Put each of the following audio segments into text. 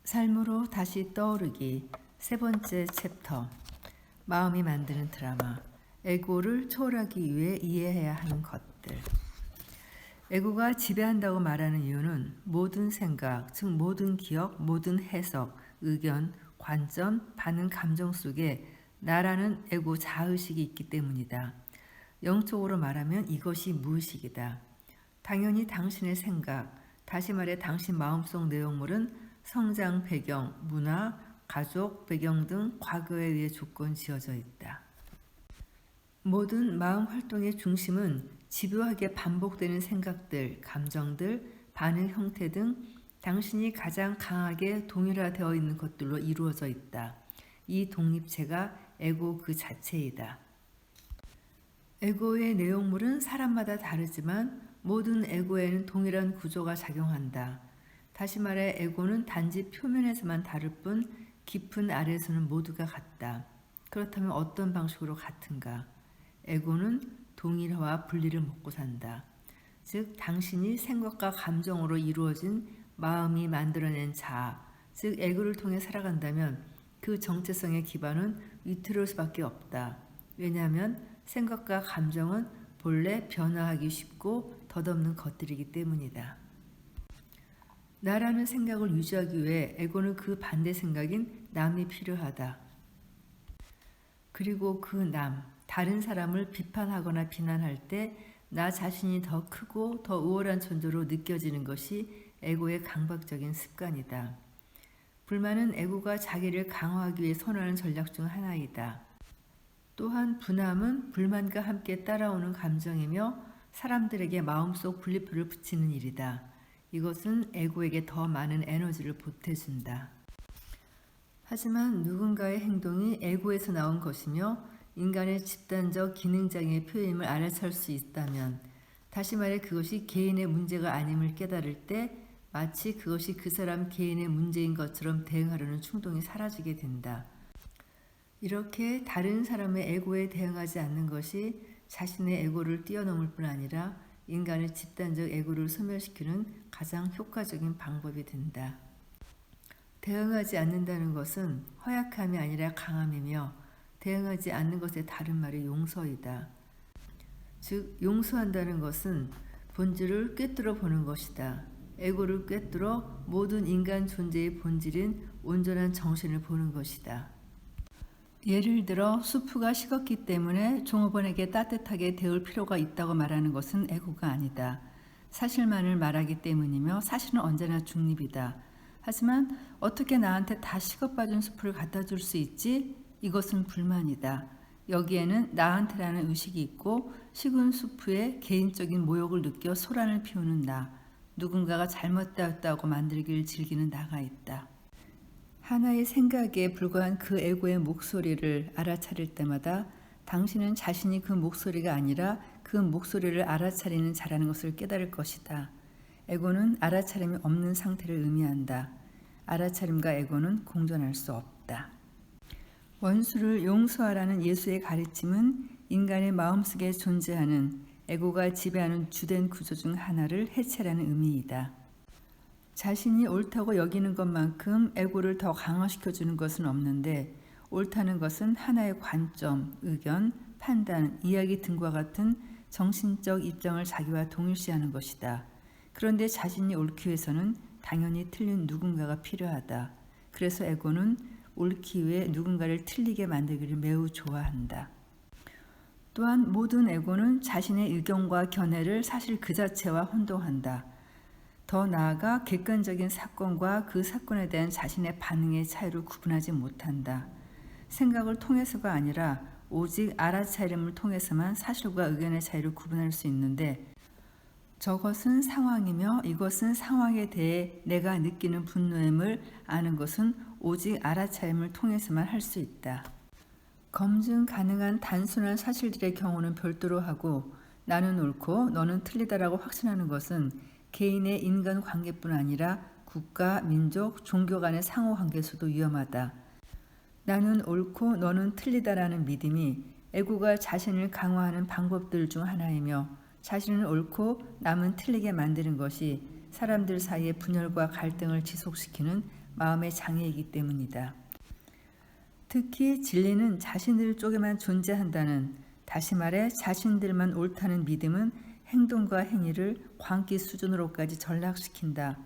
삶으로 다시 떠오르기 세 번째 챕터. 마음이 만드는 드라마. 에고를 초월하기 위해 이해해야 하는 것들. 에고가 지배한다고 말하는 이유는 모든 생각, 즉 모든 기억, 모든 해석, 의견, 관점, 반응, 감정 속에 나라는 에고 자의식이 있기 때문이다. 영적으로 말하면 이것이 무의식이다. 당연히 당신의 생각, 다시 말해 당신 마음속 내용물은 성장 배경, 문화, 가족 배경 등 과거에 의해 조건 지어져 있다. 모든 마음 활동의 중심은 집요하게 반복되는 생각들, 감정들, 반응 형태 등 당신이 가장 강하게 동일화되어 있는 것들로 이루어져 있다. 이 독립체가 에고 그 자체이다. 에고의 내용물은 사람마다 다르지만 모든 에고에는 동일한 구조가 작용한다. 다시 말해 에고는 단지 표면에서만 다를 뿐 깊은 아래에서는 모두가 같다. 그렇다면 어떤 방식으로 같은가? 에고는 동일화와 분리를 먹고 산다. 즉 당신이 생각과 감정으로 이루어진 마음이 만들어낸 자아, 즉 에고를 통해 살아간다면 그 정체성의 기반은 위태로울 수밖에 없다. 왜냐하면 생각과 감정은 본래 변화하기 쉽고 덧없는 것들이기 때문이다. 나라는 생각을 유지하기 위해 에고는 그 반대 생각인 남이 필요하다. 그리고 그 남, 다른 사람을 비판하거나 비난할 때 나 자신이 더 크고 더 우월한 존재로 느껴지는 것이 에고의 강박적인 습관이다. 불만은 에고가 자기를 강화하기 위해 선호하는 전략 중 하나이다. 또한 분함은 불만과 함께 따라오는 감정이며 사람들에게 마음속 분리표를 붙이는 일이다. 이것은 에고에게 더 많은 에너지를 보태준다. 하지만 누군가의 행동이 에고에서 나온 것이며 인간의 집단적 기능장애의 표임을 알아챌 수 있다면, 다시 말해 그것이 개인의 문제가 아님을 깨달을 때 마치 그것이 그 사람 개인의 문제인 것처럼 대응하려는 충동이 사라지게 된다. 이렇게 다른 사람의 에고에 대응하지 않는 것이 자신의 에고를 뛰어넘을 뿐 아니라 인간의 집단적 에고를 소멸시키는 가장 효과적인 방법이 된다. 대응하지 않는다는 것은 허약함이 아니라 강함이며 대응하지 않는 것의 다른 말이 용서이다. 즉 용서한다는 것은 본질을 꿰뚫어 보는 것이다. 에고를 꿰뚫어 모든 인간 존재의 본질인 온전한 정신을 보는 것이다. 예를 들어 수프가 식었기 때문에 종업원에게 따뜻하게 데울 필요가 있다고 말하는 것은 에고가 아니다. 사실만을 말하기 때문이며 사실은 언제나 중립이다. 하지만 어떻게 나한테 다 식어빠진 수프를 갖다 줄 수 있지? 이것은 불만이다. 여기에는 나한테라는 의식이 있고 식은 수프에 개인적인 모욕을 느껴 소란을 피우는 나, 누군가가 잘못되었다고 만들기를 즐기는 나가 있다. 하나의 생각에 불과한 그 에고의 목소리를 알아차릴 때마다 당신은 자신이 그 목소리가 아니라 그 목소리를 알아차리는 자라는 것을 깨달을 것이다. 에고는 알아차림이 없는 상태를 의미한다. 알아차림과 에고는 공존할 수 없다. 원수를 용서하라는 예수의 가르침은 인간의 마음속에 존재하는 에고가 지배하는 주된 구조 중 하나를 해체라는 의미이다. 자신이 옳다고 여기는 것만큼 에고를 더 강화시켜주는 것은 없는데 옳다는 것은 하나의 관점, 의견, 판단, 이야기 등과 같은 정신적 입장을 자기와 동일시하는 것이다. 그런데 자신이 옳기 위해서는 당연히 틀린 누군가가 필요하다. 그래서 에고는 옳기 위해 누군가를 틀리게 만들기를 매우 좋아한다. 또한 모든 에고는 자신의 의견과 견해를 사실 그 자체와 혼동한다. 더 나아가 객관적인 사건과 그 사건에 대한 자신의 반응의 차이를 구분하지 못한다. 생각을 통해서가 아니라 오직 알아차림을 통해서만 사실과 의견의 차이를 구분할 수 있는데 저것은 상황이며 이것은 상황에 대해 내가 느끼는 분노임을 아는 것은 오직 알아차림을 통해서만 할 수 있다. 검증 가능한 단순한 사실들의 경우는 별도로 하고 나는 옳고 너는 틀리다라고 확신하는 것은 개인의 인간관계뿐 아니라 국가, 민족, 종교 간의 상호관계에서도 위험하다. 나는 옳고 너는 틀리다라는 믿음이 에고가 자신을 강화하는 방법들 중 하나이며 자신은 옳고 남은 틀리게 만드는 것이 사람들 사이의 분열과 갈등을 지속시키는 마음의 장애이기 때문이다. 특히 진리는 자신들 쪽에만 존재한다는, 다시 말해 자신들만 옳다는 믿음은 행동과 행위를 광기 수준으로까지 전락시킨다.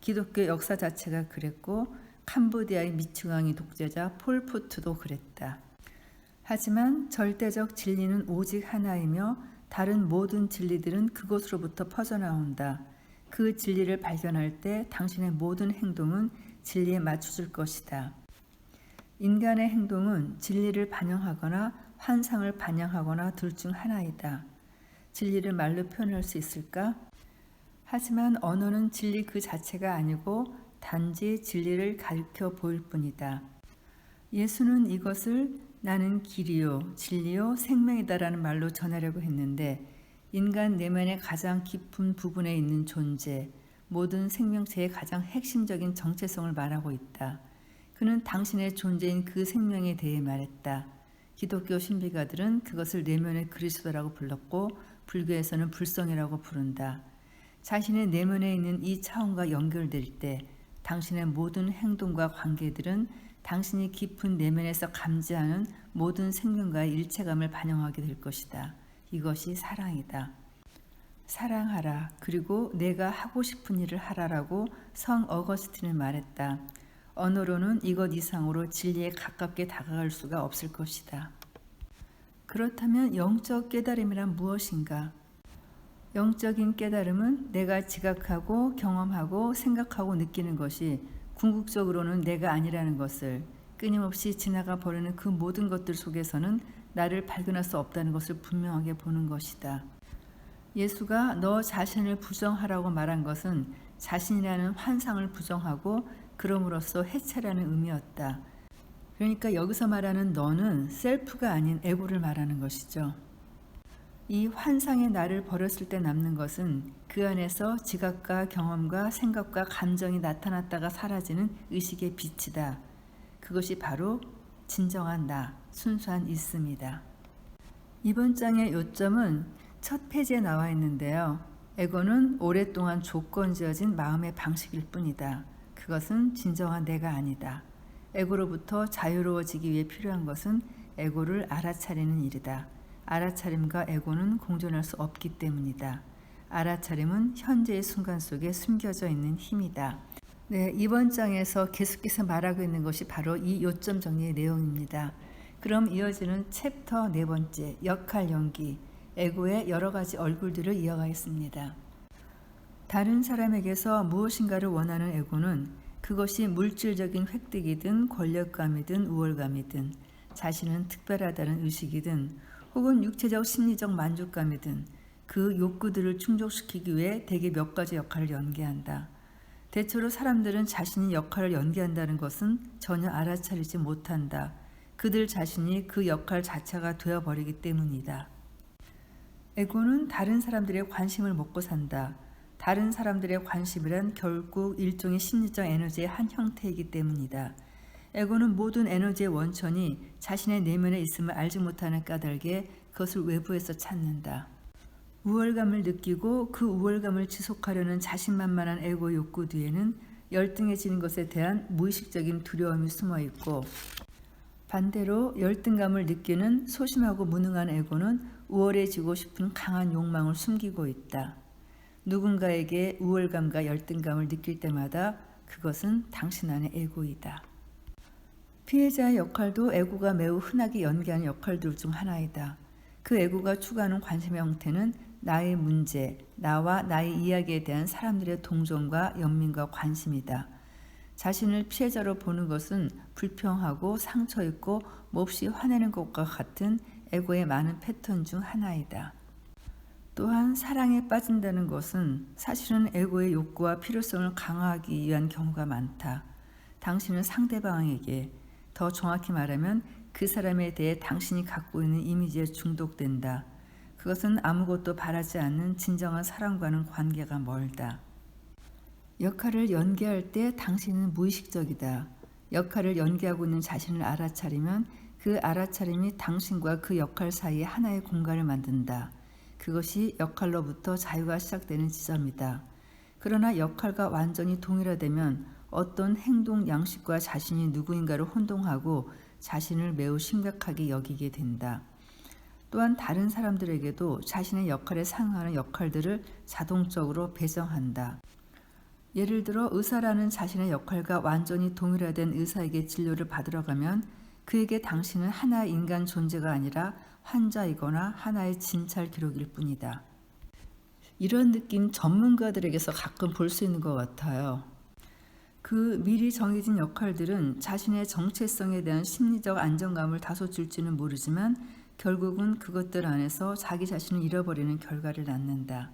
기독교 역사 자체가 그랬고 캄보디아의 미츠강이 독재자 폴포트도 그랬다. 하지만 절대적 진리는 오직 하나이며 다른 모든 진리들은 그곳으로부터 퍼져나온다. 그 진리를 발견할 때 당신의 모든 행동은 진리에 맞춰질 것이다. 인간의 행동은 진리를 반영하거나 환상을 반영하거나 둘 중 하나이다. 진리를 말로 표현할 수 있을까? 하지만 언어는 진리 그 자체가 아니고 단지 진리를 가리켜 보일 뿐이다. 예수는 이것을 나는 길이요, 진리요, 생명이다라는 말로 전하려고 했는데 인간 내면의 가장 깊은 부분에 있는 존재, 모든 생명체의 가장 핵심적인 정체성을 말하고 있다. 그는 당신의 존재인 그 생명에 대해 말했다. 기독교 신비가들은 그것을 내면의 그리스도라고 불렀고 불교에서는 불성이라고 부른다. 자신의 내면에 있는 이 차원과 연결될 때 당신의 모든 행동과 관계들은 당신이 깊은 내면에서 감지하는 모든 생명과의 일체감을 반영하게 될 것이다. 이것이 사랑이다. 사랑하라. 그리고 내가 하고 싶은 일을 하라라고 성 어거스틴은 말했다. 언어로는 이것 이상으로 진리에 가깝게 다가갈 수가 없을 것이다. 그렇다면 영적 깨달음이란 무엇인가? 영적인 깨달음은 내가 지각하고 경험하고 생각하고 느끼는 것이 궁극적으로는 내가 아니라는 것을, 끊임없이 지나가 버리는 그 모든 것들 속에서는 나를 발견할 수 없다는 것을 분명하게 보는 것이다. 예수가 너 자신을 부정하라고 말한 것은 자신이라는 환상을 부정하고 그럼으로써 해체라는 의미였다. 그러니까 여기서 말하는 너는 셀프가 아닌 에고를 말하는 것이죠. 이 환상의 나를 버렸을 때 남는 것은 그 안에서 지각과 경험과 생각과 감정이 나타났다가 사라지는 의식의 빛이다. 그것이 바로 진정한 나, 순수한 있음이다. 이번 장의 요점은 첫 페이지에 나와 있는데요. 에고는 오랫동안 조건지어진 마음의 방식일 뿐이다. 그것은 진정한 내가 아니다. 에고로부터 자유로워지기 위해 필요한 것은 에고를 알아차리는 일이다. 알아차림과 에고는 공존할 수 없기 때문이다. 알아차림은 현재의 순간 속에 숨겨져 있는 힘이다. 네, 이번 장에서 계속해서 말하고 있는 것이 바로 이 요점 정리의 내용입니다. 그럼 이어지는 챕터 4번째, 역할 연기, 에고의 여러 가지 얼굴들을 이어가겠습니다. 다른 사람에게서 무엇인가를 원하는 에고는 그것이 물질적인 획득이든 권력감이든 우월감이든 자신은 특별하다는 의식이든 혹은 육체적 심리적 만족감이든 그 욕구들을 충족시키기 위해 대개 몇 가지 역할을 연기한다. 대체로 사람들은 자신이 역할을 연기한다는 것은 전혀 알아차리지 못한다. 그들 자신이 그 역할 자체가 되어버리기 때문이다. 에고는 다른 사람들의 관심을 먹고 산다. 다른 사람들의 관심이란 결국 일종의 심리적 에너지의 한 형태이기 때문이다. 에고는 모든 에너지의 원천이 자신의 내면에 있음을 알지 못하는 까닭에 그것을 외부에서 찾는다. 우월감을 느끼고 그 우월감을 지속하려는 자신만만한 에고 욕구 뒤에는 열등해지는 것에 대한 무의식적인 두려움이 숨어 있고, 반대로 열등감을 느끼는 소심하고 무능한 에고는 우월해지고 싶은 강한 욕망을 숨기고 있다. 누군가에게 우월감과 열등감을 느낄 때마다 그것은 당신 안의 에고이다. 피해자의 역할도 에고가 매우 흔하게 연기하는 역할들 중 하나이다. 그 에고가 추구하는 관심의 형태는 나의 문제, 나와 나의 이야기에 대한 사람들의 동정과 연민과 관심이다. 자신을 피해자로 보는 것은 불평하고 상처 있고 몹시 화내는 것과 같은 에고의 많은 패턴 중 하나이다. 또한 사랑에 빠진다는 것은 사실은 에고의 욕구와 필요성을 강화하기 위한 경우가 많다. 당신은 상대방에게, 더 정확히 말하면 그 사람에 대해 당신이 갖고 있는 이미지에 중독된다. 그것은 아무것도 바라지 않는 진정한 사랑과는 관계가 멀다. 역할을 연기할 때 당신은 무의식적이다. 역할을 연기하고 있는 자신을 알아차리면 그 알아차림이 당신과 그 역할 사이에 하나의 공간을 만든다. 그것이 역할로부터 자유가 시작되는 지점이다. 그러나 역할과 완전히 동일화되면 어떤 행동 양식과 자신이 누구인가를 혼동하고 자신을 매우 심각하게 여기게 된다. 또한 다른 사람들에게도 자신의 역할에 상응하는 역할들을 자동적으로 배정한다. 예를 들어 의사라는 자신의 역할과 완전히 동일화된 의사에게 진료를 받으러 가면 그에게 당신은 하나의 인간 존재가 아니라 환자이거나 하나의 진찰 기록일 뿐이다. 이런 느낌 전문가들에게서 가끔 볼 수 있는 것 같아요. 그 미리 정해진 역할들은 자신의 정체성에 대한 심리적 안정감을 다소 줄지는 모르지만 결국은 그것들 안에서 자기 자신을 잃어버리는 결과를 낳는다.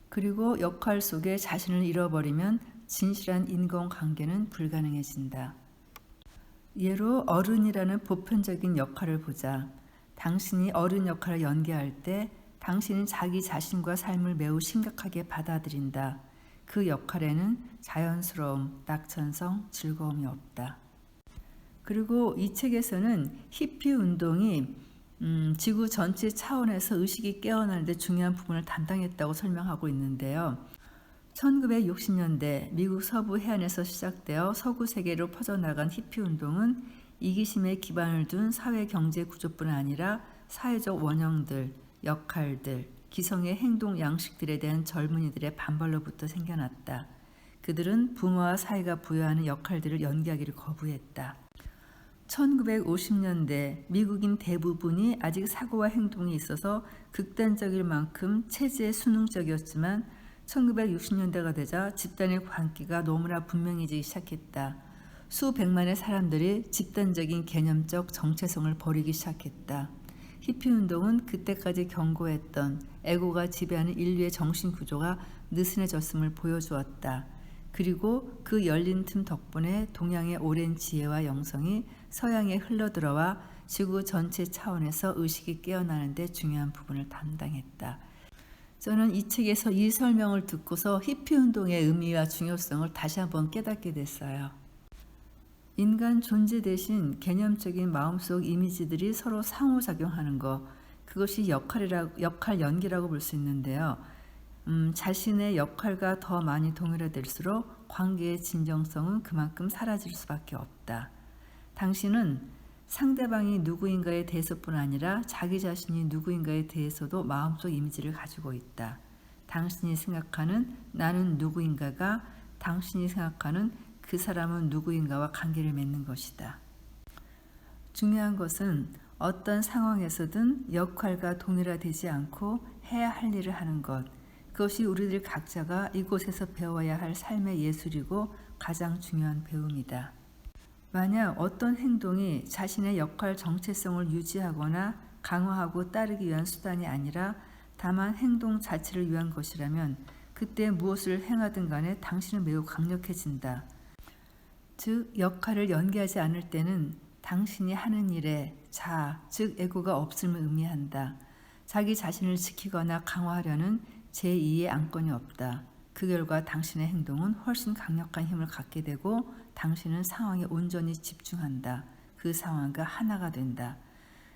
그리고 역할 속에 자신을 잃어버리면 진실한 인간관계는 불가능해진다. 예로 어른이라는 보편적인 역할을 보자. 당신이 어른 역할을 연기할 때 당신은 자기 자신과 삶을 매우 심각하게 받아들인다. 그 역할에는 자연스러움, 낙천성, 즐거움이 없다. 그리고 이 책에서는 히피 운동이 지구 전체 차원에서 의식이 깨어나는 데 중요한 부분을 담당했다고 설명하고 있는데요. 1960년대 미국 서부 해안에서 시작되어 서구 세계로 퍼져나간 히피 운동은 이기심에 기반을 둔 사회 경제 구조뿐 아니라 사회적 원형들, 역할들, 기성의 행동 양식들에 대한 젊은이들의 반발로부터 생겨났다. 그들은 부모와 사회가 부여하는 역할들을 연기하기를 거부했다. 1950년대 미국인 대부분이 아직 사고와 행동이 있어서 극단적일 만큼 체제에 순응적이었지만 1960년대가 되자 집단의 관계가 너무나 분명해지기 시작했다. 수백만의 사람들이 집단적인 개념적 정체성을 버리기 시작했다. 히피 운동은 그때까지 경고했던 에고가 지배하는 인류의 정신구조가 느슨해졌음을 보여주었다. 그리고 그 열린 틈 덕분에 동양의 오랜 지혜와 영성이 서양에 흘러들어와 지구 전체 차원에서 의식이 깨어나는 데 중요한 부분을 담당했다. 저는 이 책에서 이 설명을 듣고서 히피 운동의 의미와 중요성을 다시 한번 깨닫게 됐어요. 인간 존재 대신 개념적인 마음속 이미지들이 서로 상호작용하는 것, 그것이 역할 연기라고 볼 수 있는데요. 자신의 역할과 더 많이 동일화될수록 관계의 진정성은 그만큼 사라질 수밖에 없다. 당신은 상대방이 누구인가에 대해서뿐 아니라 자기 자신이 누구인가에 대해서도 마음속 이미지를 가지고 있다. 당신이 생각하는 나는 누구인가가 당신이 생각하는 그 사람은 누구인가와 관계를 맺는 것이다. 중요한 것은 어떤 상황에서든 역할과 동일화되지 않고 해야 할 일을 하는 것. 그것이 우리들 각자가 이곳에서 배워야 할 삶의 예술이고 가장 중요한 배움이다. 만약 어떤 행동이 자신의 역할 정체성을 유지하거나 강화하고 따르기 위한 수단이 아니라 다만 행동 자체를 위한 것이라면 그때 무엇을 행하든 간에 당신은 매우 강력해진다. 즉 역할을 연기하지 않을 때는 당신이 하는 일에 자아, 즉 에고가 없음을 의미한다. 자기 자신을 지키거나 강화하려는 제2의 안건이 없다. 그 결과 당신의 행동은 훨씬 강력한 힘을 갖게 되고 당신은 상황에 온전히 집중한다. 그 상황과 하나가 된다.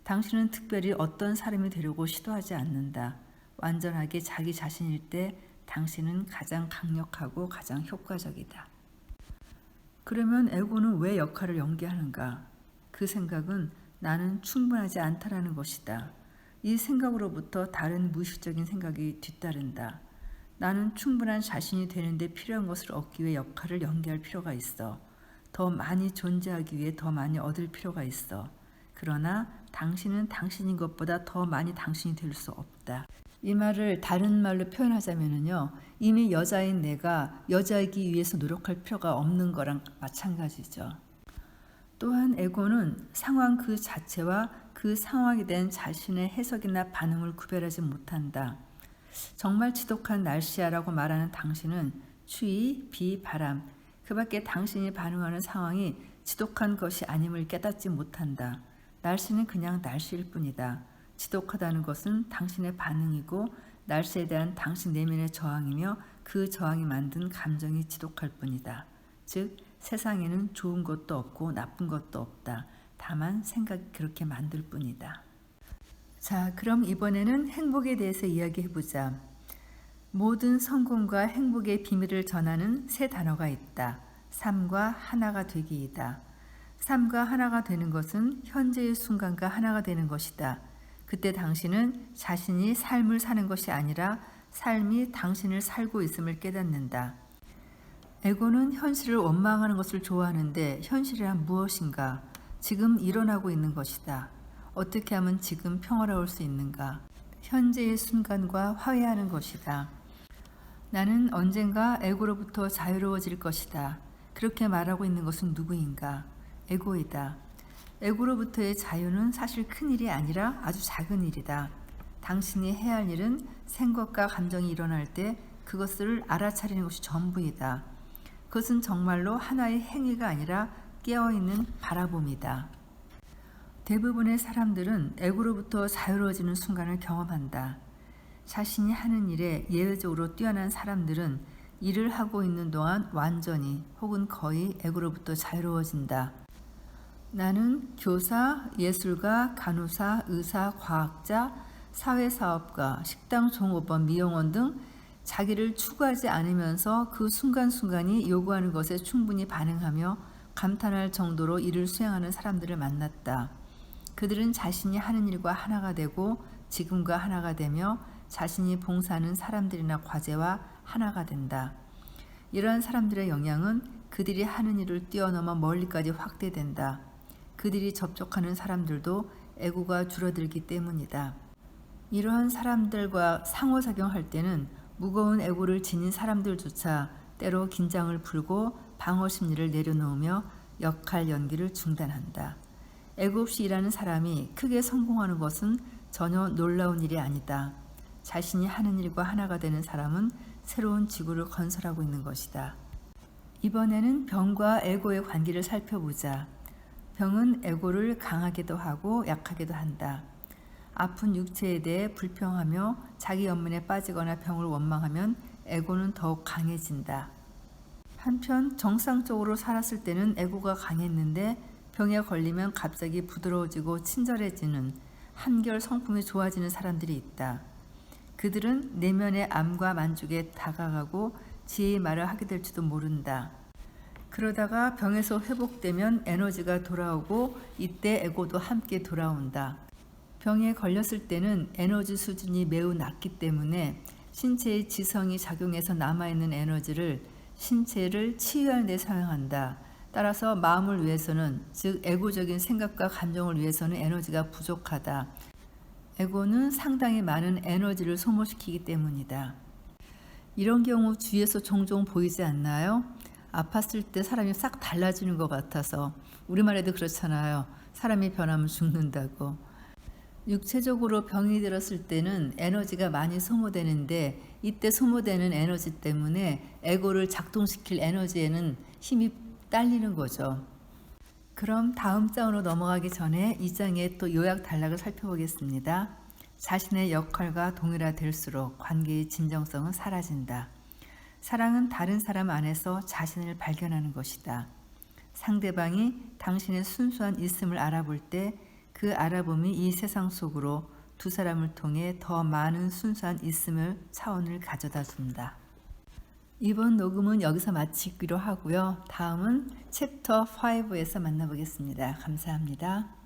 당신은 특별히 어떤 사람이 되려고 시도하지 않는다. 완전하게 자기 자신일 때 당신은 가장 강력하고 가장 효과적이다. 그러면 에고는 왜 역할을 연기하는가? 그 생각은 나는 충분하지 않다라는 것이다. 이 생각으로부터 다른 무의식적인 생각이 뒤따른다. 나는 충분한 자신이 되는데 필요한 것을 얻기 위해 역할을 연기할 필요가 있어. 더 많이 존재하기 위해 더 많이 얻을 필요가 있어. 그러나 당신은 당신인 것보다 더 많이 당신이 될 수 없다. 이 말을 다른 말로 표현하자면요. 이미 여자인 내가 여자이기 위해서 노력할 필요가 없는 거랑 마찬가지죠. 또한 에고는 상황 그 자체와 그 상황에 대한 자신의 해석이나 반응을 구별하지 못한다. 정말 지독한 날씨야라고 말하는 당신은 추위, 비, 바람, 그 밖에 당신이 반응하는 상황이 지독한 것이 아님을 깨닫지 못한다. 날씨는 그냥 날씨일 뿐이다. 지독하다는 것은 당신의 반응이고 날씨에 대한 당신 내면의 저항이며 그 저항이 만든 감정이 지독할 뿐이다. 즉 세상에는 좋은 것도 없고 나쁜 것도 없다. 다만 생각이 그렇게 만들 뿐이다. 자, 그럼 이번에는 행복에 대해서 이야기해보자. 모든 성공과 행복의 비밀을 전하는 세 단어가 있다. 삶과 하나가 되기이다. 삶과 하나가 되는 것은 현재의 순간과 하나가 되는 것이다. 그때 당신은 자신이 삶을 사는 것이 아니라 삶이 당신을 살고 있음을 깨닫는다. 에고는 현실을 원망하는 것을 좋아하는데 현실이란 무엇인가? 지금 일어나고 있는 것이다. 어떻게 하면 지금 평화로울 수 있는가? 현재의 순간과 화해하는 것이다. 나는 언젠가 에고로부터 자유로워질 것이다. 그렇게 말하고 있는 것은 누구인가? 에고이다. 에고로부터의 자유는 사실 큰 일이 아니라 아주 작은 일이다. 당신이 해야 할 일은 생각과 감정이 일어날 때 그것을 알아차리는 것이 전부이다. 그것은 정말로 하나의 행위가 아니라 깨어있는 바라봄이다. 대부분의 사람들은 에고로부터 자유로워지는 순간을 경험한다. 자신이 하는 일에 예외적으로 뛰어난 사람들은 일을 하고 있는 동안 완전히 혹은 거의 에고로부터 자유로워진다. 나는 교사, 예술가, 간호사, 의사, 과학자, 사회사업가, 식당 종업원, 미용원 등 자기를 추구하지 않으면서 그 순간순간이 요구하는 것에 충분히 반응하며 감탄할 정도로 일을 수행하는 사람들을 만났다. 그들은 자신이 하는 일과 하나가 되고 지금과 하나가 되며 자신이 봉사하는 사람들이나 과제와 하나가 된다. 이러한 사람들의 영향은 그들이 하는 일을 뛰어넘어 멀리까지 확대된다. 그들이 접촉하는 사람들도 에고가 줄어들기 때문이다. 이러한 사람들과 상호작용할 때는 무거운 에고를 지닌 사람들조차 때로 긴장을 풀고 방어 심리를 내려놓으며 역할 연기를 중단한다. 에고 없이 일하는 사람이 크게 성공하는 것은 전혀 놀라운 일이 아니다. 자신이 하는 일과 하나가 되는 사람은 새로운 지구를 건설하고 있는 것이다. 이번에는 병과 에고의 관계를 살펴보자. 병은 에고를 강하게도 하고 약하게도 한다. 아픈 육체에 대해 불평하며 자기 연민에 빠지거나 병을 원망하면 에고는 더욱 강해진다. 한편 정상적으로 살았을 때는 에고가 강했는데 병에 걸리면 갑자기 부드러워지고 친절해지는 한결 성품이 좋아지는 사람들이 있다. 그들은 내면의 암과 만족에 다가가고 지혜의 말을 하게 될지도 모른다. 그러다가 병에서 회복되면 에너지가 돌아오고 이때 에고도 함께 돌아온다. 병에 걸렸을 때는 에너지 수준이 매우 낮기 때문에 신체의 지성이 작용해서 남아있는 에너지를 신체를 치유하는 데 사용한다. 따라서 마음을 위해서는, 즉 에고적인 생각과 감정을 위해서는 에너지가 부족하다. 에고는 상당히 많은 에너지를 소모시키기 때문이다. 이런 경우 주위에서 종종 보이지 않나요? 아팠을 때 사람이 싹 달라지는 것 같아서. 우리만 해도 그렇잖아요. 사람이 변하면 죽는다고. 육체적으로 병이 들었을 때는 에너지가 많이 소모되는데 이때 소모되는 에너지 때문에 에고를 작동시킬 에너지에는 힘이 딸리는 거죠. 그럼 다음 장으로 넘어가기 전에 이 장의 또 요약 단락을 살펴보겠습니다. 자신의 역할과 동일화될수록 관계의 진정성은 사라진다. 사랑은 다른 사람 안에서 자신을 발견하는 것이다. 상대방이 당신의 순수한 있음을 알아볼 때 그 알아봄이 이 세상 속으로 두 사람을 통해 더 많은 순수한 있음을 차원을 가져다 준다. 이번 녹음은 여기서 마치기로 하고요. 다음은 챕터 5에서 만나보겠습니다. 감사합니다.